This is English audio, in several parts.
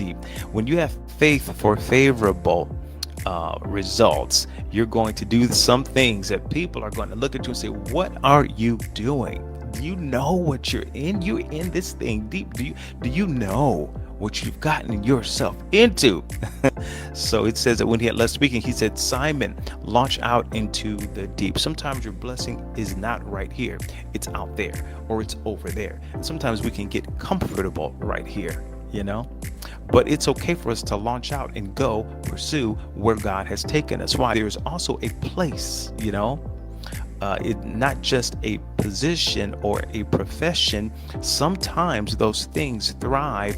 deep. When you have faith for favorable results, you're going to do some things that people are going to look at you and say, "What are you doing? Do you know what you're in? You're in this thing deep. Do you know what you've gotten yourself into?" So it says that when he had left speaking, he said, "Simon, launch out into the deep." Sometimes your blessing is not right here, it's out there, or it's over there. And sometimes we can get comfortable right here, you know? But it's okay for us to launch out and go pursue where God has taken us. Why? There's also a place, not just a position or a profession. Sometimes those things thrive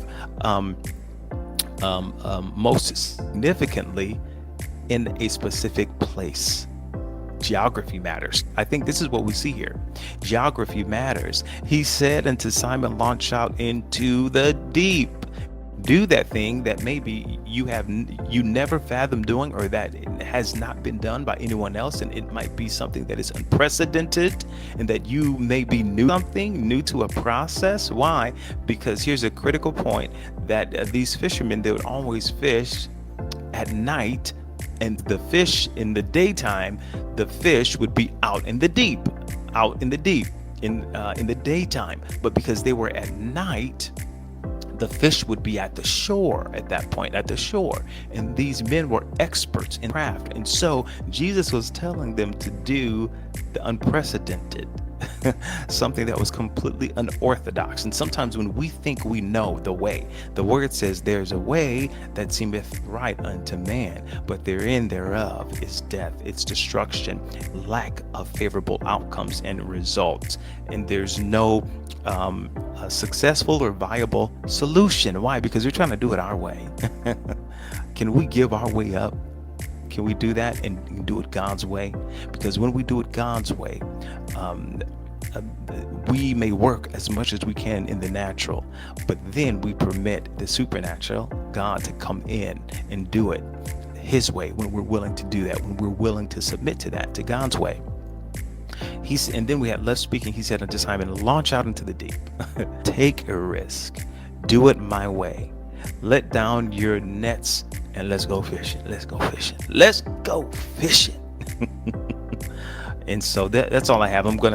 most significantly in a specific place. Geography matters. I think this is what we see here. Geography matters. He said unto Simon, "Launch out into the deep." Do that thing that maybe you never fathomed doing, or that has not been done by anyone else, and it might be something that is unprecedented, and that you may be new to a process. Why? Because here's a critical point, that these fishermen, they would always fish at night, and the fish in the daytime, the fish would be out in the deep in the daytime. But because they were at night, the fish would be at the shore at that point, and these men were experts in craft. And so Jesus was telling them to do the unprecedented, something that was completely unorthodox. And sometimes when we think we know the way, the word says, "There's a way that seemeth right unto man, but therein thereof is death," it's destruction, lack of favorable outcomes and results, and there's no a successful or viable solution. Why? Because we're trying to do it our way. Can we give our way up? Can we do that and do it God's way? Because when we do it God's way, we may work as much as we can in the natural, but then we permit the supernatural, God, to come in and do it His way, when we're willing to do that, when we're willing to submit to that, to God's way. And then we had left speaking, he said unto Simon, "Launch out into the deep." Take a risk. Do it my way. Let down your nets and let's go fishing. Let's go fishing. Let's go fishing. And so that's all I have. I'm going to